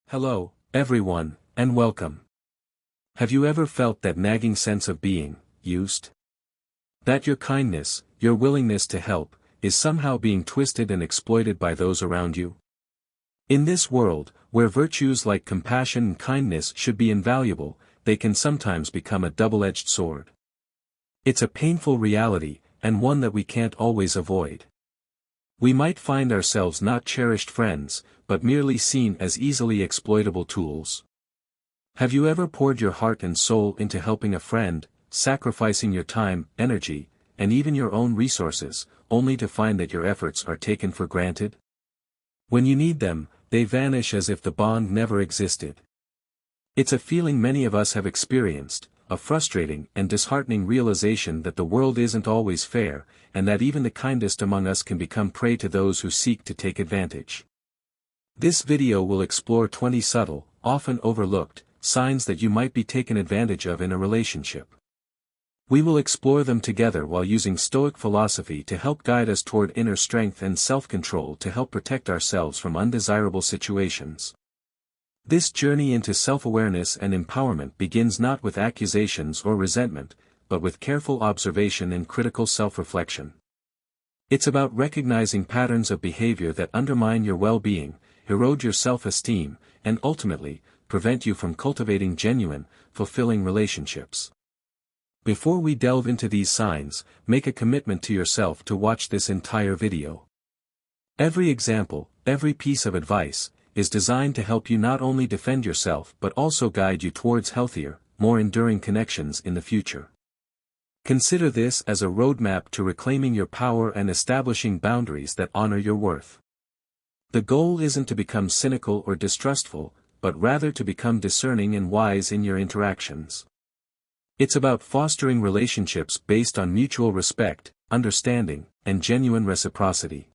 Hello, everyone, and welcome. Have you ever felt that nagging sense of being used? That your kindness, your willingness to help, is somehow being twisted and exploited by those around you? In this world, where virtues like compassion and kindness should be invaluable, they can sometimes become a double-edged sword. It's a painful reality, and one that we can't always avoid. We might find ourselves not cherished friends, but merely seen as easily exploitable tools. Have you ever poured your heart and soul into helping a friend, sacrificing your time, energy, and even your own resources, only to find that your efforts are taken for granted? When you need them, they vanish as if the bond never existed. It's a feeling many of us have experienced, a frustrating and disheartening realization that the world isn't always fair, and that even the kindest among us can become prey to those who seek to take advantage. This video will explore 20 subtle, often overlooked, signs that you might be taken advantage of in a relationship. We will explore them together while using Stoic philosophy to help guide us toward inner strength and self-control to help protect ourselves from undesirable situations. This journey into self-awareness and empowerment begins not with accusations or resentment, but with careful observation and critical self-reflection. It's about recognizing patterns of behavior that undermine your well-being, erode your self-esteem, and ultimately, prevent you from cultivating genuine, fulfilling relationships. Before we delve into these signs, make a commitment to yourself to watch this entire video. Every example, every piece of advice, is designed to help you not only defend yourself but also guide you towards healthier, more enduring connections in the future. Consider this as a roadmap to reclaiming your power and establishing boundaries that honor your worth. The goal isn't to become cynical or distrustful, but rather to become discerning and wise in your interactions. It's about fostering relationships based on mutual respect, understanding, and genuine reciprocity.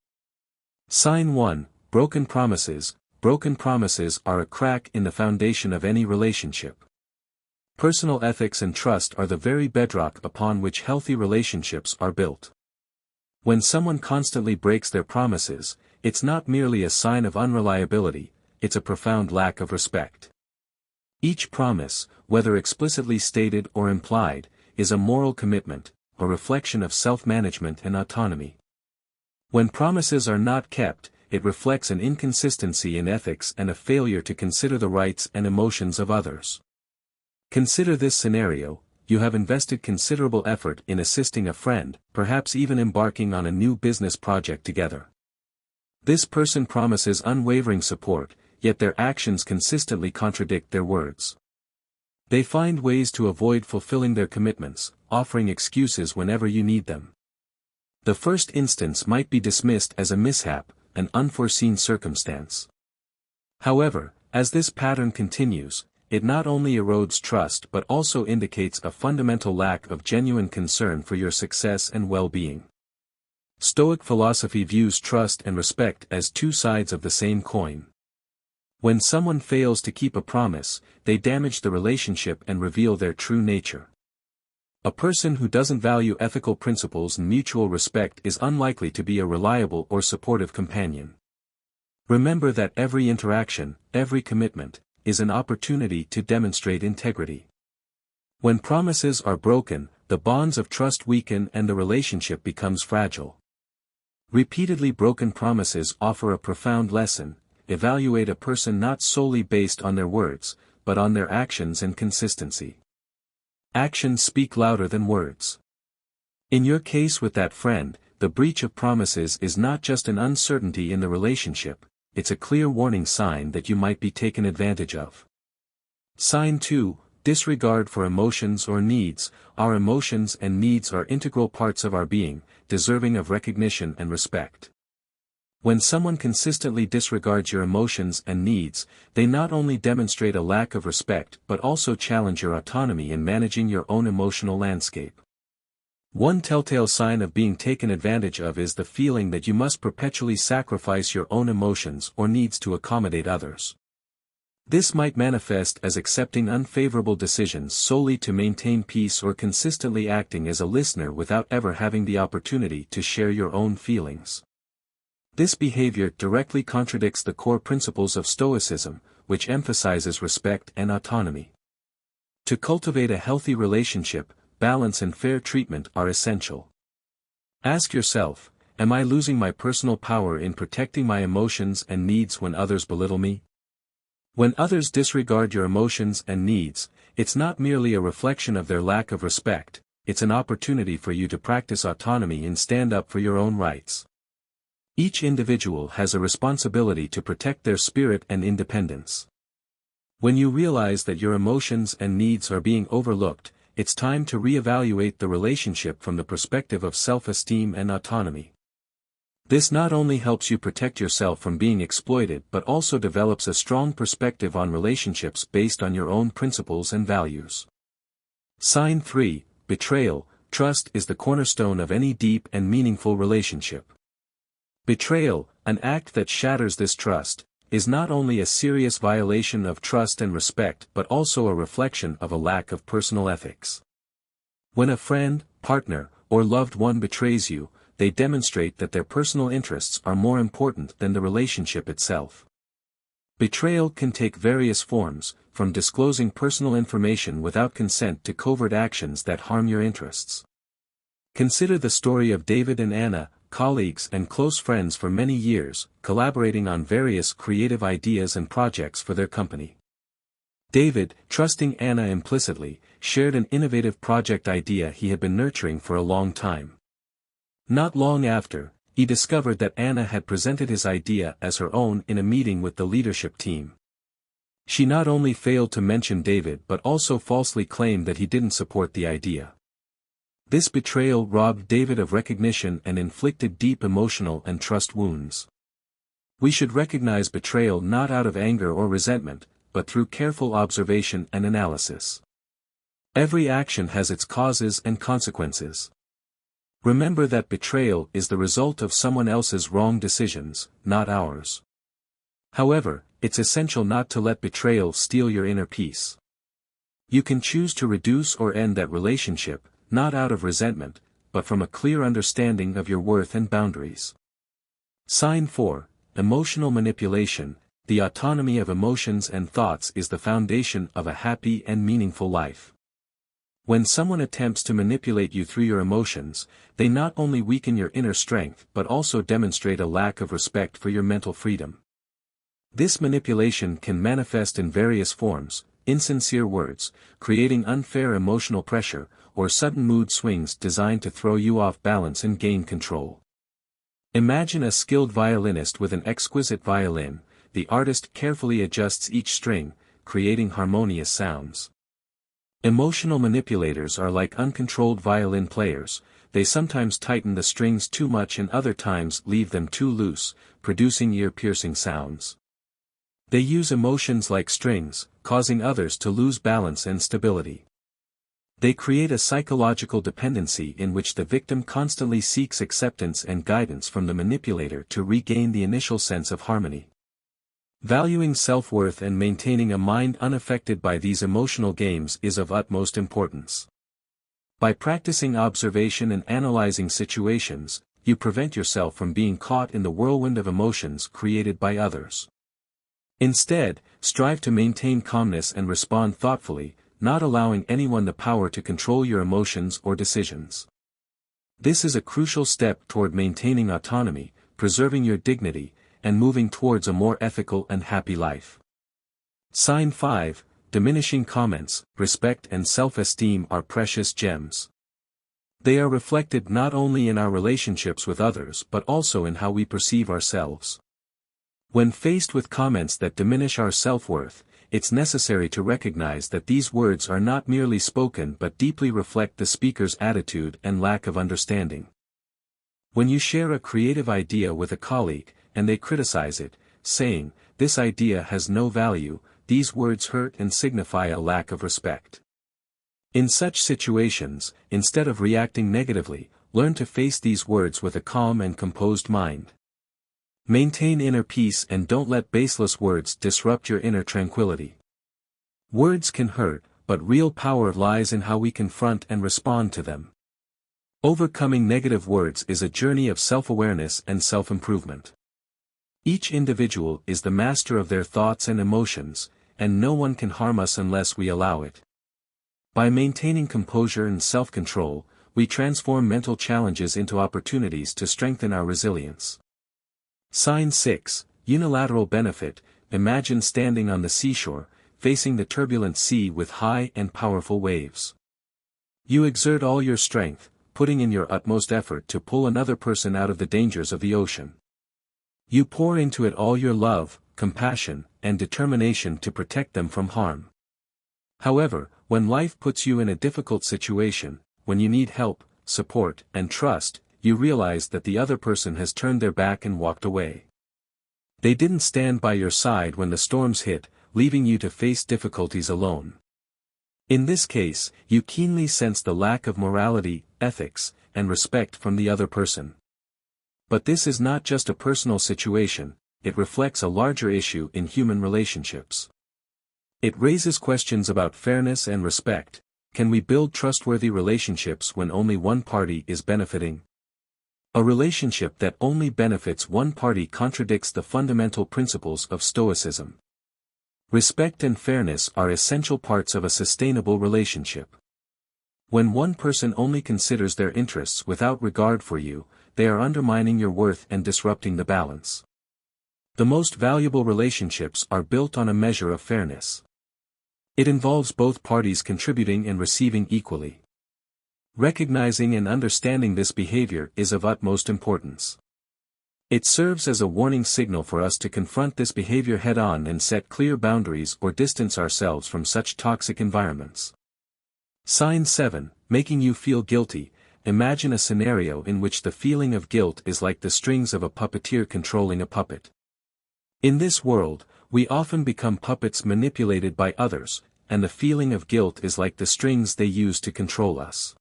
Sign 1: Broken promises. Broken promises are a crack in the foundation of any relationship. Personal ethics and trust are the very bedrock upon which healthy relationships are built. When someone constantly breaks their promises, it's not merely a sign of unreliability, it's a profound lack of respect. Each promise, whether explicitly stated or implied, is a moral commitment, a reflection of self-management and autonomy. When promises are not kept, it reflects an inconsistency in ethics and a failure to consider the rights and emotions of others. Consider this scenario: you have invested considerable effort in assisting a friend, perhaps even embarking on a new business project together. This person promises unwavering support, yet their actions consistently contradict their words. They find ways to avoid fulfilling their commitments, offering excuses whenever you need them. The first instance might be dismissed as a mishap, an unforeseen circumstance. However, as this pattern continues, it not only erodes trust but also indicates a fundamental lack of genuine concern for your success and well-being. Stoic philosophy views trust and respect as two sides of the same coin. When someone fails to keep a promise, they damage the relationship and reveal their true nature. A person who doesn't value ethical principles and mutual respect is unlikely to be a reliable or supportive companion. Remember that every interaction, every commitment, is an opportunity to demonstrate integrity. When promises are broken, the bonds of trust weaken and the relationship becomes fragile. Repeatedly broken promises offer a profound lesson: evaluate a person not solely based on their words, but on their actions and consistency. Actions speak louder than words. In your case with that friend, the breach of promises is not just an uncertainty in the relationship, it's a clear warning sign that you might be taken advantage of. Sign 2: Disregard for emotions or needs. Our emotions and needs are integral parts of our being, deserving of recognition and respect. When someone consistently disregards your emotions and needs, they not only demonstrate a lack of respect but also challenge your autonomy in managing your own emotional landscape. One telltale sign of being taken advantage of is the feeling that you must perpetually sacrifice your own emotions or needs to accommodate others. This might manifest as accepting unfavorable decisions solely to maintain peace or consistently acting as a listener without ever having the opportunity to share your own feelings. This behavior directly contradicts the core principles of Stoicism, which emphasizes respect and autonomy. To cultivate a healthy relationship, balance and fair treatment are essential. Ask yourself, am I losing my personal power in protecting my emotions and needs when others belittle me? When others disregard your emotions and needs, it's not merely a reflection of their lack of respect, it's an opportunity for you to practice autonomy and stand up for your own rights. Each individual has a responsibility to protect their spirit and independence. When you realize that your emotions and needs are being overlooked, it's time to reevaluate the relationship from the perspective of self-esteem and autonomy. This not only helps you protect yourself from being exploited but also develops a strong perspective on relationships based on your own principles and values. Sign 3, Betrayal. Trust is the cornerstone of any deep and meaningful relationship. Betrayal, an act that shatters this trust, is not only a serious violation of trust and respect but also a reflection of a lack of personal ethics. When a friend, partner, or loved one betrays you, they demonstrate that their personal interests are more important than the relationship itself. Betrayal can take various forms, from disclosing personal information without consent to covert actions that harm your interests. Consider the story of David and Anna, colleagues and close friends for many years, collaborating on various creative ideas and projects for their company. David, trusting Anna implicitly, shared an innovative project idea he had been nurturing for a long time. Not long after, he discovered that Anna had presented his idea as her own in a meeting with the leadership team. She not only failed to mention David but also falsely claimed that he didn't support the idea. This betrayal robbed David of recognition and inflicted deep emotional and trust wounds. We should recognize betrayal not out of anger or resentment, but through careful observation and analysis. Every action has its causes and consequences. Remember that betrayal is the result of someone else's wrong decisions, not ours. However, it's essential not to let betrayal steal your inner peace. You can choose to reduce or end that relationship, not out of resentment, but from a clear understanding of your worth and boundaries. Sign 4, Emotional manipulation. The autonomy of emotions and thoughts is the foundation of a happy and meaningful life. When someone attempts to manipulate you through your emotions, they not only weaken your inner strength but also demonstrate a lack of respect for your mental freedom. This manipulation can manifest in various forms: insincere words, creating unfair emotional pressure, or sudden mood swings designed to throw you off balance and gain control. Imagine a skilled violinist with an exquisite violin. The artist carefully adjusts each string, creating harmonious sounds. Emotional manipulators are like uncontrolled violin players. They sometimes tighten the strings too much and other times leave them too loose, producing ear-piercing sounds. They use emotions like strings, causing others to lose balance and stability. They create a psychological dependency in which the victim constantly seeks acceptance and guidance from the manipulator to regain the initial sense of harmony. Valuing self-worth and maintaining a mind unaffected by these emotional games is of utmost importance. By practicing observation and analyzing situations, you prevent yourself from being caught in the whirlwind of emotions created by others. Instead, strive to maintain calmness and respond thoughtfully, not allowing anyone the power to control your emotions or decisions. This is a crucial step toward maintaining autonomy, preserving your dignity, and moving towards a more ethical and happy life. Sign 5, Diminishing comments. Respect and self-esteem are precious gems. They are reflected not only in our relationships with others but also in how we perceive ourselves. When faced with comments that diminish our self-worth, it's necessary to recognize that these words are not merely spoken but deeply reflect the speaker's attitude and lack of understanding. When you share a creative idea with a colleague, and they criticize it, saying, "This idea has no value," these words hurt and signify a lack of respect. In such situations, instead of reacting negatively, learn to face these words with a calm and composed mind. Maintain inner peace and don't let baseless words disrupt your inner tranquility. Words can hurt, but real power lies in how we confront and respond to them. Overcoming negative words is a journey of self-awareness and self-improvement. Each individual is the master of their thoughts and emotions, and no one can harm us unless we allow it. By maintaining composure and self-control, we transform mental challenges into opportunities to strengthen our resilience. Sign 6, Unilateral benefit. Imagine standing on the seashore, facing the turbulent sea with high and powerful waves. You exert all your strength, putting in your utmost effort to pull another person out of the dangers of the ocean. You pour into it all your love, compassion, and determination to protect them from harm. However, when life puts you in a difficult situation, when you need help, support, and trust, you realize that the other person has turned their back and walked away. They didn't stand by your side when the storms hit, leaving you to face difficulties alone. In this case, you keenly sense the lack of morality, ethics, and respect from the other person. But this is not just a personal situation, it reflects a larger issue in human relationships. It raises questions about fairness and respect. Can we build trustworthy relationships when only one party is benefiting? A relationship that only benefits one party contradicts the fundamental principles of Stoicism. Respect and fairness are essential parts of a sustainable relationship. When one person only considers their interests without regard for you, they are undermining your worth and disrupting the balance. The most valuable relationships are built on a measure of fairness. It involves both parties contributing and receiving equally. Recognizing and understanding this behavior is of utmost importance. It serves as a warning signal for us to confront this behavior head-on and set clear boundaries or distance ourselves from such toxic environments. Sign 7, Making you feel guilty. Imagine a scenario in which the feeling of guilt is like the strings of a puppeteer controlling a puppet. In this world, we often become puppets manipulated by others, and the feeling of guilt is like the strings they use to control us.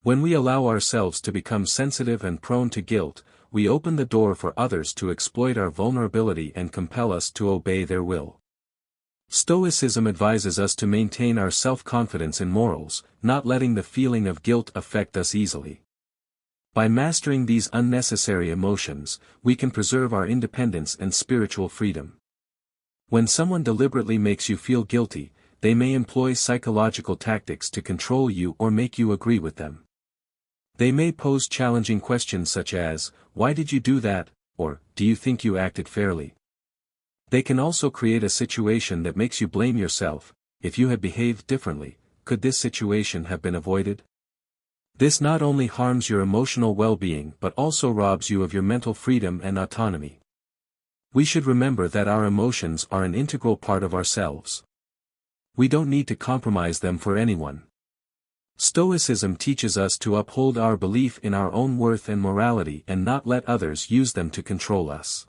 When we allow ourselves to become sensitive and prone to guilt, we open the door for others to exploit our vulnerability and compel us to obey their will. Stoicism advises us to maintain our self-confidence in morals, not letting the feeling of guilt affect us easily. By mastering these unnecessary emotions, we can preserve our independence and spiritual freedom. When someone deliberately makes you feel guilty, they may employ psychological tactics to control you or make you agree with them. They may pose challenging questions such as, "Why did you do that?" or, "Do you think you acted fairly?" They can also create a situation that makes you blame yourself. If you had behaved differently, could this situation have been avoided? This not only harms your emotional well-being but also robs you of your mental freedom and autonomy. We should remember that our emotions are an integral part of ourselves. We don't need to compromise them for anyone. Stoicism teaches us to uphold our belief in our own worth and morality and not let others use them to control us.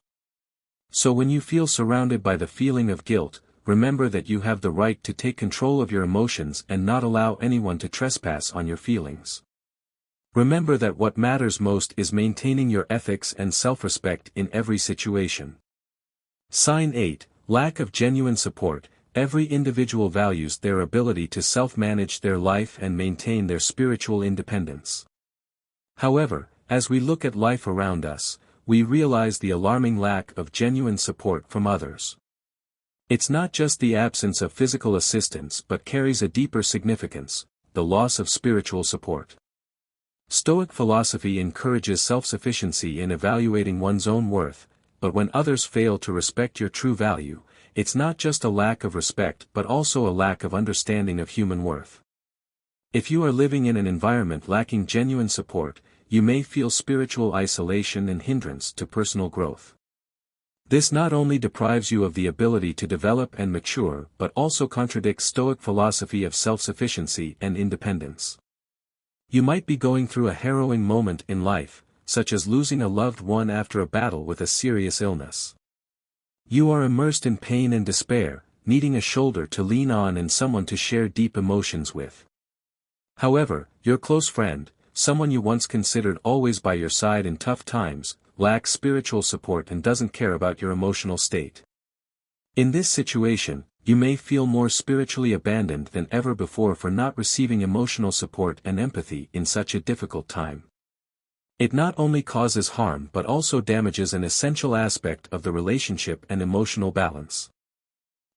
So when you feel surrounded by the feeling of guilt, remember that you have the right to take control of your emotions and not allow anyone to trespass on your feelings. Remember that what matters most is maintaining your ethics and self-respect in every situation. Sign 8, Lack of genuine support. Every individual values their ability to self-manage their life and maintain their spiritual independence. However, as we look at life around us, we realize the alarming lack of genuine support from others. It's not just the absence of physical assistance but carries a deeper significance, the loss of spiritual support. Stoic philosophy encourages self-sufficiency in evaluating one's own worth, but when others fail to respect your true value, it's not just a lack of respect but also a lack of understanding of human worth. If you are living in an environment lacking genuine support, you may feel spiritual isolation and hindrance to personal growth. This not only deprives you of the ability to develop and mature but also contradicts Stoic philosophy of self-sufficiency and independence. You might be going through a harrowing moment in life, such as losing a loved one after a battle with a serious illness. You are immersed in pain and despair, needing a shoulder to lean on and someone to share deep emotions with. However, your close friend, someone you once considered always by your side in tough times, lacks spiritual support and doesn't care about your emotional state. In this situation, you may feel more spiritually abandoned than ever before for not receiving emotional support and empathy in such a difficult time. It not only causes harm but also damages an essential aspect of the relationship and emotional balance.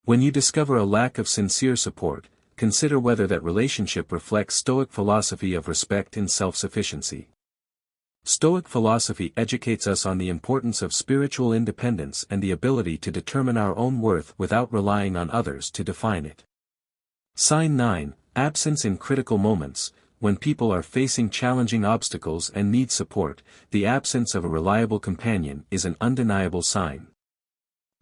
When you discover a lack of sincere support, consider whether that relationship reflects Stoic philosophy of respect and self-sufficiency. Stoic philosophy educates us on the importance of spiritual independence and the ability to determine our own worth without relying on others to define it. Sign 9, absence in critical moments. When people are facing challenging obstacles and need support, the absence of a reliable companion is an undeniable sign.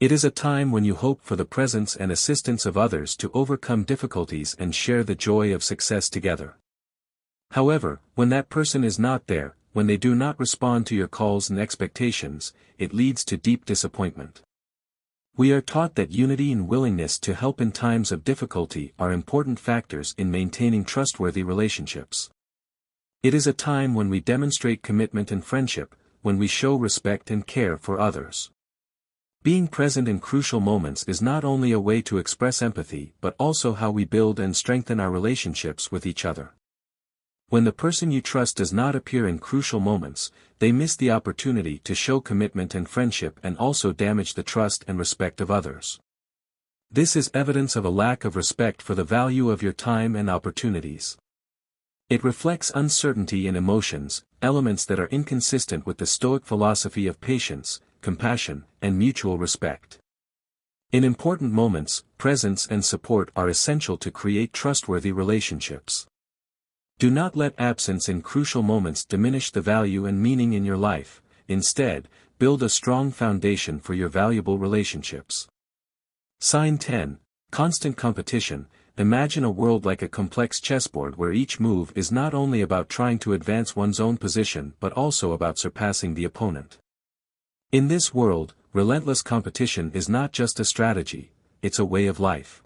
It is a time when you hope for the presence and assistance of others to overcome difficulties and share the joy of success together. However, when that person is not there, when they do not respond to your calls and expectations, it leads to deep disappointment. We are taught that unity and willingness to help in times of difficulty are important factors in maintaining trustworthy relationships. It is a time when we demonstrate commitment and friendship, when we show respect and care for others. Being present in crucial moments is not only a way to express empathy but also how we build and strengthen our relationships with each other. When the person you trust does not appear in crucial moments, they miss the opportunity to show commitment and friendship and also damage the trust and respect of others. This is evidence of a lack of respect for the value of your time and opportunities. It reflects uncertainty in emotions, elements that are inconsistent with the Stoic philosophy of patience, compassion, and mutual respect. In important moments, presence and support are essential to create trustworthy relationships. Do not let absence in crucial moments diminish the value and meaning in your life. Instead, build a strong foundation for your valuable relationships. Sign 10, constant competition. Imagine a world like a complex chessboard where each move is not only about trying to advance one's own position but also about surpassing the opponent. In this world, relentless competition is not just a strategy, it's a way of life.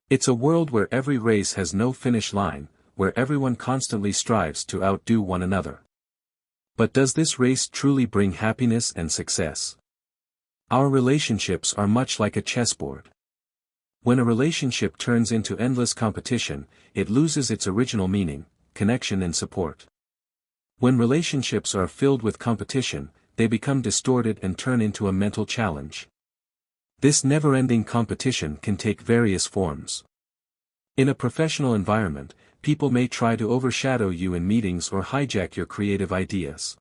It's a world where every race has no finish line, where everyone constantly strives to outdo one another. But does this race truly bring happiness and success? Our relationships are much like a chessboard. When a relationship turns into endless competition, it loses its original meaning, connection and support. When relationships are filled with competition, they become distorted and turn into a mental challenge. This never-ending competition can take various forms. In a professional environment, people may try to overshadow you in meetings or hijack your creative ideas.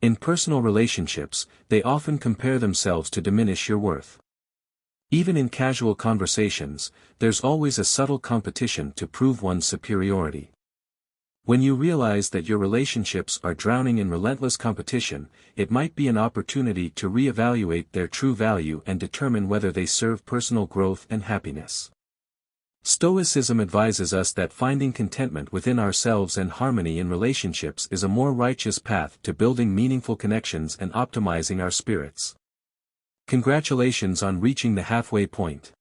In personal relationships, they often compare themselves to diminish your worth. Even in casual conversations, there's always a subtle competition to prove one's superiority. When you realize that your relationships are drowning in relentless competition, it might be an opportunity to reevaluate their true value and determine whether they serve personal growth and happiness. Stoicism advises us that finding contentment within ourselves and harmony in relationships is a more righteous path to building meaningful connections and optimizing our spirits. Congratulations on reaching the halfway point.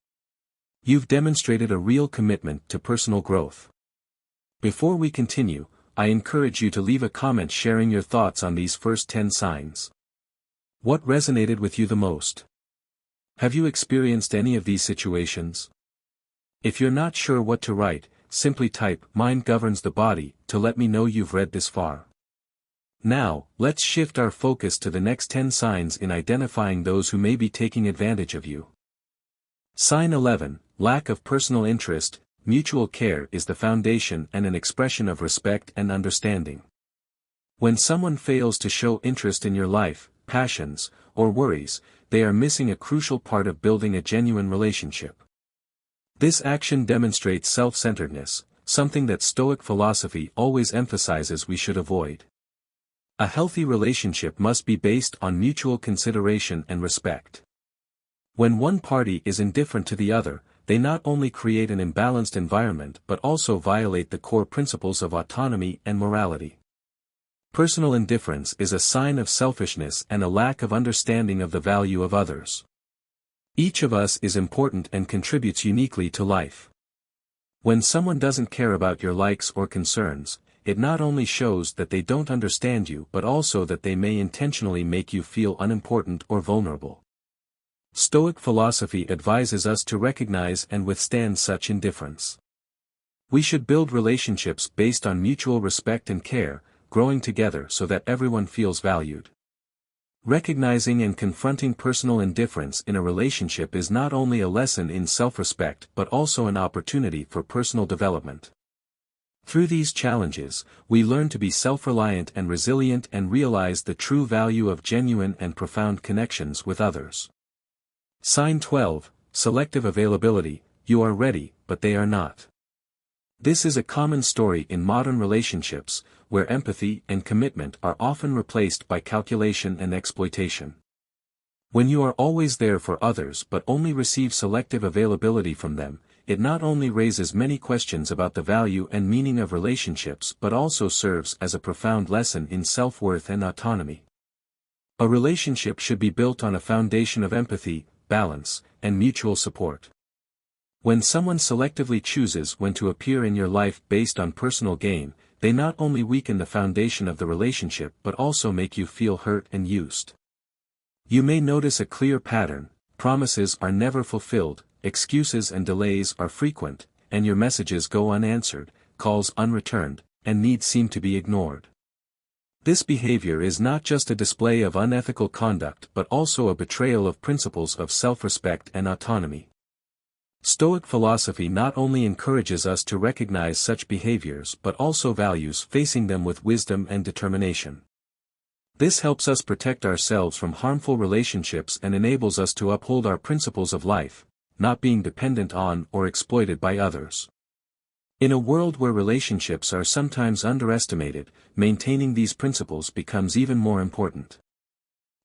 You've demonstrated a real commitment to personal growth. Before we continue, I encourage you to leave a comment sharing your thoughts on these first 10 signs. What resonated with you the most? Have you experienced any of these situations? If you're not sure what to write, simply type "Mind governs the body" to let me know you've read this far. Now, let's shift our focus to the next 10 signs in identifying those who may be taking advantage of you. Sign 11, lack of personal interest. Mutual care is the foundation and an expression of respect and understanding. When someone fails to show interest in your life, passions, or worries, they are missing a crucial part of building a genuine relationship. This action demonstrates self-centeredness, something that Stoic philosophy always emphasizes we should avoid. A healthy relationship must be based on mutual consideration and respect. When one party is indifferent to the other, they not only create an imbalanced environment but also violate the core principles of autonomy and morality. Personal indifference is a sign of selfishness and a lack of understanding of the value of others. Each of us is important and contributes uniquely to life. When someone doesn't care about your likes or concerns, it not only shows that they don't understand you but also that they may intentionally make you feel unimportant or vulnerable. Stoic philosophy advises us to recognize and withstand such indifference. We should build relationships based on mutual respect and care, growing together so that everyone feels valued. Recognizing and confronting personal indifference in a relationship is not only a lesson in self-respect but also an opportunity for personal development. Through these challenges, we learn to be self-reliant and resilient and realize the true value of genuine and profound connections with others. Sign 12, Selective Availability. You are ready, but they are not. This is a common story in modern relationships, where empathy and commitment are often replaced by calculation and exploitation. When you are always there for others but only receive selective availability from them, it not only raises many questions about the value and meaning of relationships but also serves as a profound lesson in self-worth and autonomy. A relationship should be built on a foundation of empathy, balance, and mutual support. When someone selectively chooses when to appear in your life based on personal gain, they not only weaken the foundation of the relationship but also make you feel hurt and used. You may notice a clear pattern: promises are never fulfilled, excuses and delays are frequent, and your messages go unanswered, calls unreturned, and needs seem to be ignored. This behavior is not just a display of unethical conduct but also a betrayal of principles of self-respect and autonomy. Stoic philosophy not only encourages us to recognize such behaviors but also values facing them with wisdom and determination. This helps us protect ourselves from harmful relationships and enables us to uphold our principles of life, not being dependent on or exploited by others. In a world where relationships are sometimes underestimated, maintaining these principles becomes even more important.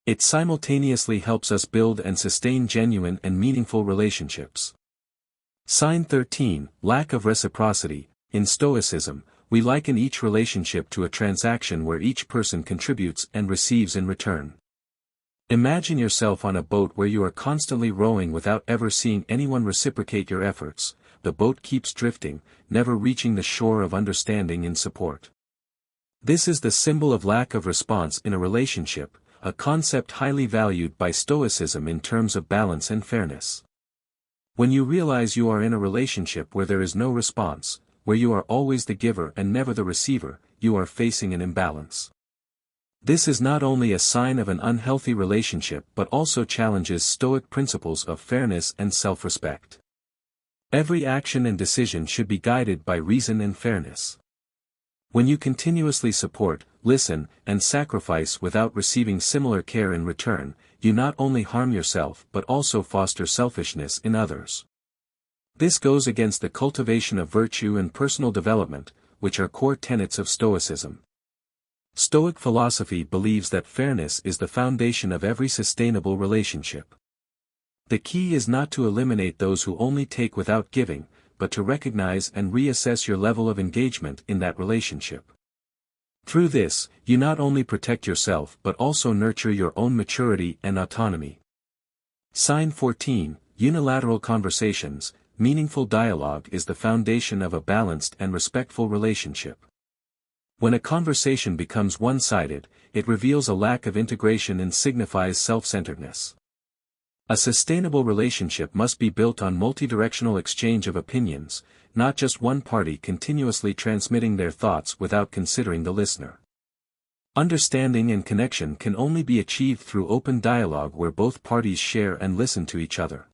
It simultaneously helps us build and sustain genuine and meaningful relationships. Sign 13, Lack of reciprocity. In Stoicism, we liken each relationship to a transaction where each person contributes and receives in return. Imagine yourself on a boat where you are constantly rowing without ever seeing anyone reciprocate your efforts. The boat keeps drifting, never reaching the shore of understanding and support. This is the symbol of lack of response in a relationship, a concept highly valued by Stoicism in terms of balance and fairness. When you realize you are in a relationship where there is no response, where you are always the giver and never the receiver, you are facing an imbalance. This is not only a sign of an unhealthy relationship but also challenges Stoic principles of fairness and self-respect. Every action and decision should be guided by reason and fairness. When you continuously support, listen, and sacrifice without receiving similar care in return, you not only harm yourself but also foster selfishness in others. This goes against the cultivation of virtue and personal development, which are core tenets of Stoicism. Stoic philosophy believes that fairness is the foundation of every sustainable relationship. The key is not to eliminate those who only take without giving, but to recognize and reassess your level of engagement in that relationship. Through this, you not only protect yourself but also nurture your own maturity and autonomy. Sign 14, Unilateral conversations. Meaningful dialogue is the foundation of a balanced and respectful relationship. When a conversation becomes one-sided, it reveals a lack of integration and signifies self-centeredness. A sustainable relationship must be built on multidirectional exchange of opinions, not just one party continuously transmitting their thoughts without considering the listener. Understanding and connection can only be achieved through open dialogue where both parties share and listen to each other.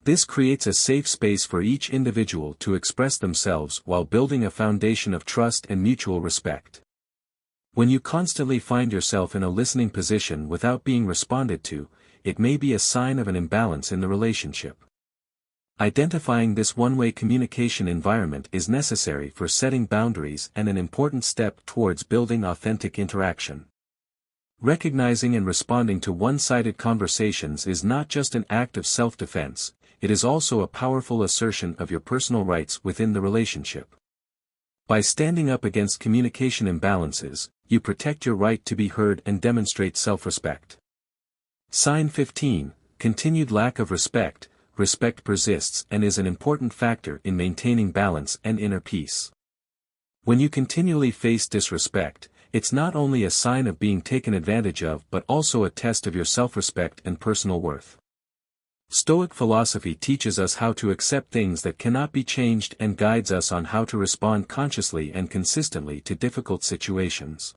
This creates a safe space for each individual to express themselves while building a foundation of trust and mutual respect. When you constantly find yourself in a listening position without being responded to, it may be a sign of an imbalance in the relationship. Identifying this one-way communication environment is necessary for setting boundaries and an important step towards building authentic interaction. Recognizing and responding to one-sided conversations is not just an act of self-defense, it is also a powerful assertion of your personal rights within the relationship. By standing up against communication imbalances, you protect your right to be heard and demonstrate self-respect. Sign 15, Continued lack of respect. Respect persists and is an important factor in maintaining balance and inner peace. When you continually face disrespect, it's not only a sign of being taken advantage of but also a test of your self-respect and personal worth. Stoic philosophy teaches us how to accept things that cannot be changed and guides us on how to respond consciously and consistently to difficult situations.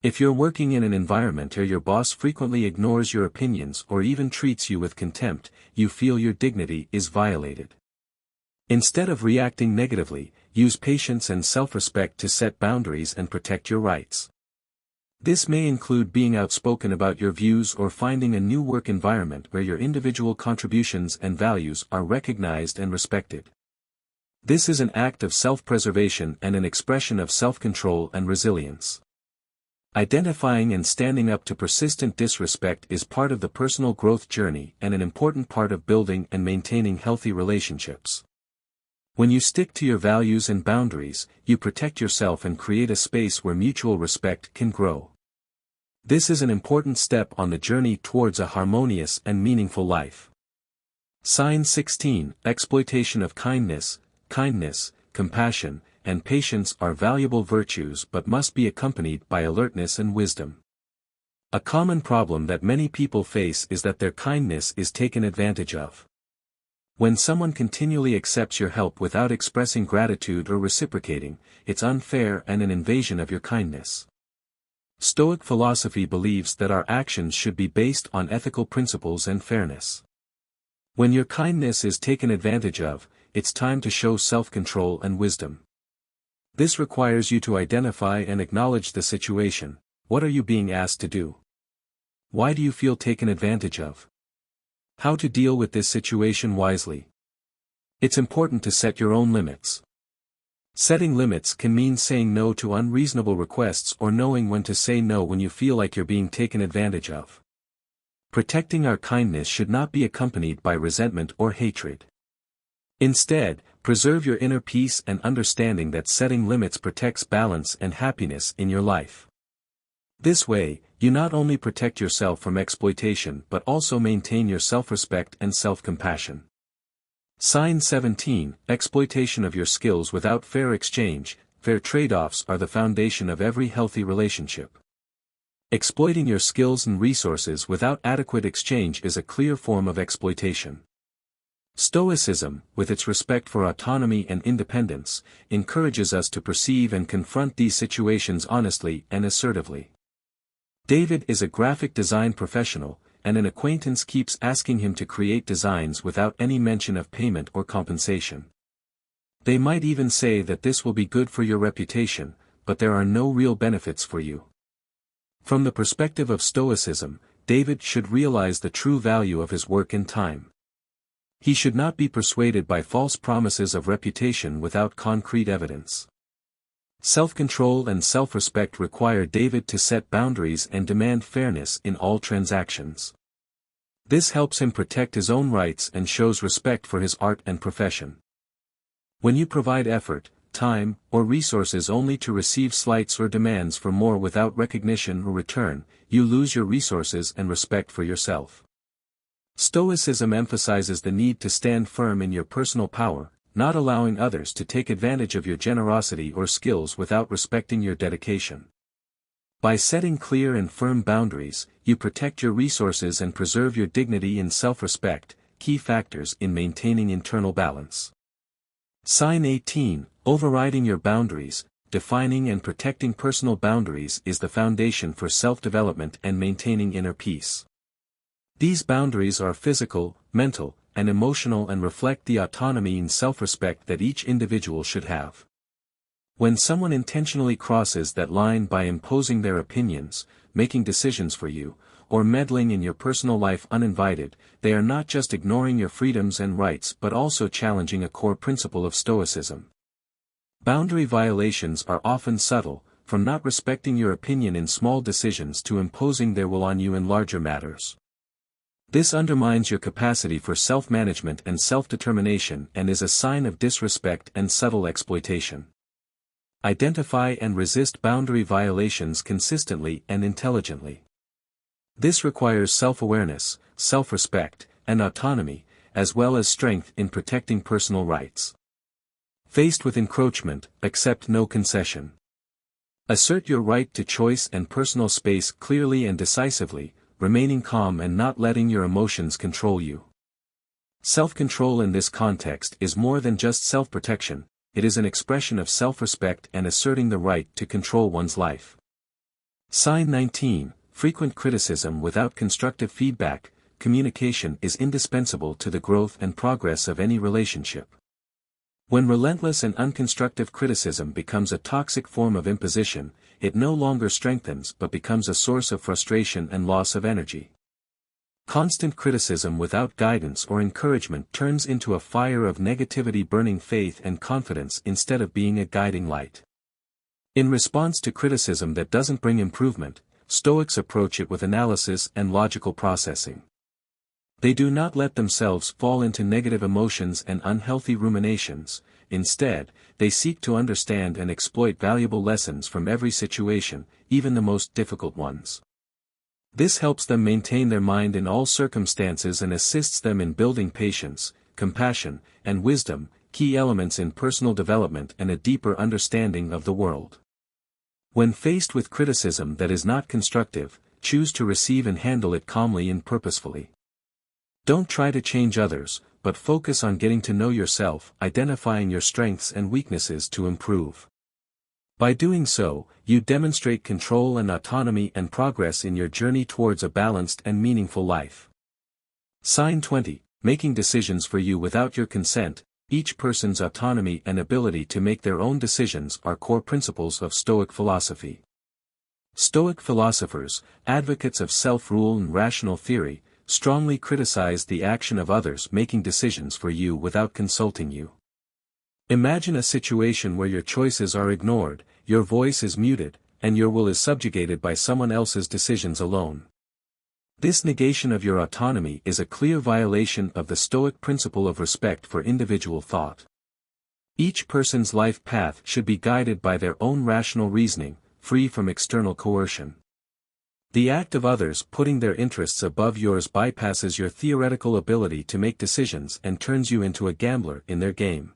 If you're working in an environment where your boss frequently ignores your opinions or even treats you with contempt, you feel your dignity is violated. Instead of reacting negatively, use patience and self-respect to set boundaries and protect your rights. This may include being outspoken about your views or finding a new work environment where your individual contributions and values are recognized and respected. This is an act of self-preservation and an expression of self-control and resilience. Identifying and standing up to persistent disrespect is part of the personal growth journey and an important part of building and maintaining healthy relationships. When you stick to your values and boundaries, you protect yourself and create a space where mutual respect can grow. This is an important step on the journey towards a harmonious and meaningful life. Sign 16, exploitation of kindness, compassion, and patience are valuable virtues but must be accompanied by alertness and wisdom. A common problem that many people face is that their kindness is taken advantage of. When someone continually accepts your help without expressing gratitude or reciprocating, it's unfair and an invasion of your kindness. Stoic philosophy believes that our actions should be based on ethical principles and fairness. When your kindness is taken advantage of, it's time to show self-control and wisdom. This requires you to identify and acknowledge the situation. What are you being asked to do? Why do you feel taken advantage of? How to deal with this situation wisely. It's important to set your own limits. Setting limits can mean saying no to unreasonable requests or knowing when to say no when you feel like you're being taken advantage of. Protecting our kindness should not be accompanied by resentment or hatred. Instead, preserve your inner peace and understanding that setting limits protects balance and happiness in your life. This way, you not only protect yourself from exploitation but also maintain your self-respect and self-compassion. Sign 17, exploitation of your skills without fair exchange. Fair trade-offs are the foundation of every healthy relationship. Exploiting your skills and resources without adequate exchange is a clear form of exploitation. Stoicism, with its respect for autonomy and independence, encourages us to perceive and confront these situations honestly and assertively. David is a graphic design professional, and an acquaintance keeps asking him to create designs without any mention of payment or compensation. They might even say that this will be good for your reputation, but there are no real benefits for you. From the perspective of Stoicism, David should realize the true value of his work and time. He should not be persuaded by false promises of reputation without concrete evidence. Self-control and self-respect require David to set boundaries and demand fairness in all transactions. This helps him protect his own rights and shows respect for his art and profession. When you provide effort, time, or resources only to receive slights or demands for more without recognition or return, you lose your resources and respect for yourself. Stoicism emphasizes the need to stand firm in your personal power, not allowing others to take advantage of your generosity or skills without respecting your dedication. By setting clear and firm boundaries, you protect your resources and preserve your dignity and self-respect, key factors in maintaining internal balance. Sign 18, overriding your boundaries. Defining and protecting personal boundaries is the foundation for self-development and maintaining inner peace. These boundaries are physical, mental, and emotional and reflect the autonomy and self-respect that each individual should have. When someone intentionally crosses that line by imposing their opinions, making decisions for you, or meddling in your personal life uninvited, they are not just ignoring your freedoms and rights but also challenging a core principle of Stoicism. Boundary violations are often subtle, from not respecting your opinion in small decisions to imposing their will on you in larger matters. This undermines your capacity for self-management and self-determination and is a sign of disrespect and subtle exploitation. Identify and resist boundary violations consistently and intelligently. This requires self-awareness, self-respect, and autonomy, as well as strength in protecting personal rights. Faced with encroachment, accept no concession. Assert your right to choice and personal space clearly and decisively, remaining calm and not letting your emotions control you. Self-control in this context is more than just self-protection, it is an expression of self-respect and asserting the right to control one's life. Sign 19, frequent criticism without constructive feedback. Communication is indispensable to the growth and progress of any relationship. When relentless and unconstructive criticism becomes a toxic form of imposition, it no longer strengthens but becomes a source of frustration and loss of energy. Constant criticism without guidance or encouragement turns into a fire of negativity, burning faith and confidence instead of being a guiding light. In response to criticism that doesn't bring improvement, Stoics approach it with analysis and logical processing. They do not let themselves fall into negative emotions and unhealthy ruminations. Instead, they seek to understand and exploit valuable lessons from every situation, even the most difficult ones. This helps them maintain their mind in all circumstances and assists them in building patience, compassion, and wisdom, key elements in personal development and a deeper understanding of the world. When faced with criticism that is not constructive, choose to receive and handle it calmly and purposefully. Don't try to change others, but focus on getting to know yourself, identifying your strengths and weaknesses to improve. By doing so, you demonstrate control and autonomy and progress in your journey towards a balanced and meaningful life. Sign 20, making decisions for you without your consent. Each person's autonomy and ability to make their own decisions are core principles of Stoic philosophy. Stoic philosophers, advocates of self-rule and rational theory, strongly criticize the action of others making decisions for you without consulting you. Imagine a situation where your choices are ignored, your voice is muted, and your will is subjugated by someone else's decisions alone. This negation of your autonomy is a clear violation of the Stoic principle of respect for individual thought. Each person's life path should be guided by their own rational reasoning, free from external coercion. The act of others putting their interests above yours bypasses your theoretical ability to make decisions and turns you into a gambler in their game.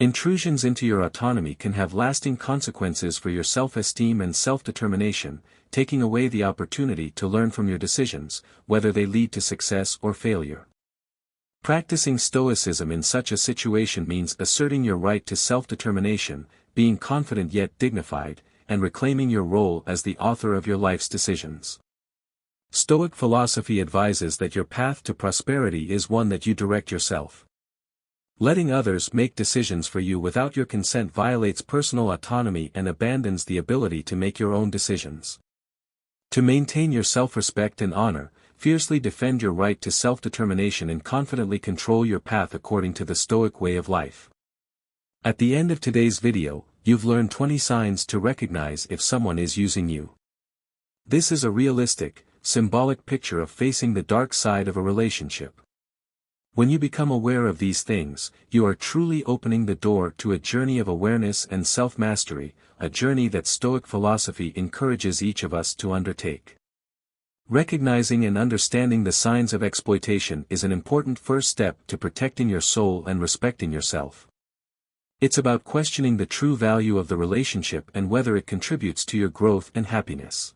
Intrusions into your autonomy can have lasting consequences for your self-esteem and self-determination, taking away the opportunity to learn from your decisions, whether they lead to success or failure. Practicing Stoicism in such a situation means asserting your right to self-determination, being confident yet dignified, and reclaiming your role as the author of your life's decisions. Stoic philosophy advises that your path to prosperity is one that you direct yourself. Letting others make decisions for you without your consent violates personal autonomy and abandons the ability to make your own decisions. To maintain your self-respect and honor, fiercely defend your right to self-determination and confidently control your path according to the Stoic way of life. At the end of today's video, you've learned 20 signs to recognize if someone is using you. This is a realistic, symbolic picture of facing the dark side of a relationship. When you become aware of these things, you are truly opening the door to a journey of awareness and self-mastery, a journey that Stoic philosophy encourages each of us to undertake. Recognizing and understanding the signs of exploitation is an important first step to protecting your soul and respecting yourself. It's about questioning the true value of the relationship and whether it contributes to your growth and happiness.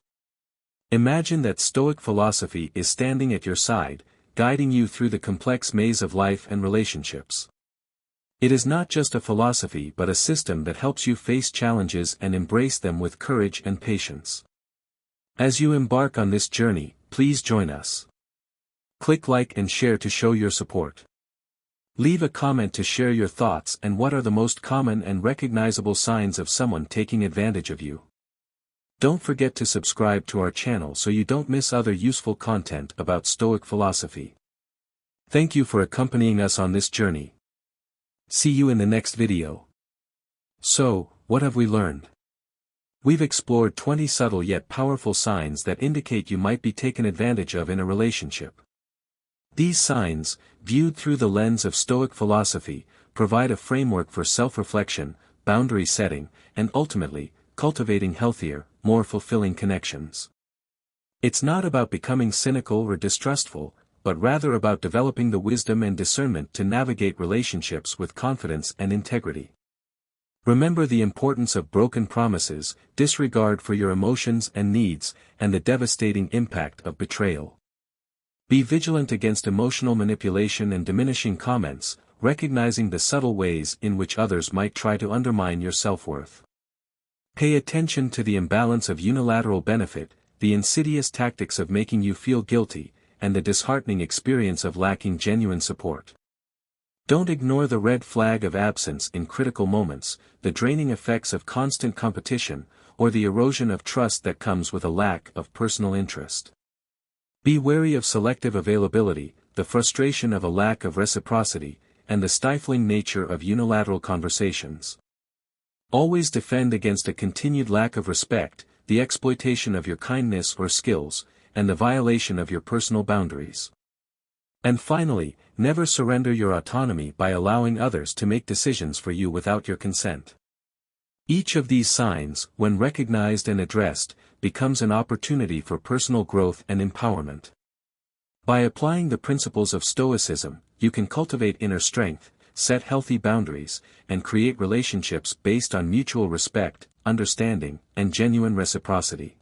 Imagine that Stoic philosophy is standing at your side, guiding you through the complex maze of life and relationships. It is not just a philosophy but a system that helps you face challenges and embrace them with courage and patience. As you embark on this journey, please join us. Click like and share to show your support. Leave a comment to share your thoughts and what are the most common and recognizable signs of someone taking advantage of you. Don't forget to subscribe to our channel so you don't miss other useful content about Stoic philosophy. Thank you for accompanying us on this journey. See you in the next video. So, what have we learned? We've explored 20 subtle yet powerful signs that indicate you might be taken advantage of in a relationship. These signs, viewed through the lens of Stoic philosophy, provide a framework for self-reflection, boundary setting, and ultimately, cultivating healthier, more fulfilling connections. It's not about becoming cynical or distrustful, but rather about developing the wisdom and discernment to navigate relationships with confidence and integrity. Remember the importance of broken promises, disregard for your emotions and needs, and the devastating impact of betrayal. Be vigilant against emotional manipulation and diminishing comments, recognizing the subtle ways in which others might try to undermine your self-worth. Pay attention to the imbalance of unilateral benefit, the insidious tactics of making you feel guilty, and the disheartening experience of lacking genuine support. Don't ignore the red flag of absence in critical moments, the draining effects of constant competition, or the erosion of trust that comes with a lack of personal interest. Be wary of selective availability, the frustration of a lack of reciprocity, and the stifling nature of unilateral conversations. Always defend against a continued lack of respect, the exploitation of your kindness or skills, and the violation of your personal boundaries. And finally, never surrender your autonomy by allowing others to make decisions for you without your consent. Each of these signs, when recognized and addressed, becomes an opportunity for personal growth and empowerment. By applying the principles of Stoicism, you can cultivate inner strength, set healthy boundaries, and create relationships based on mutual respect, understanding, and genuine reciprocity.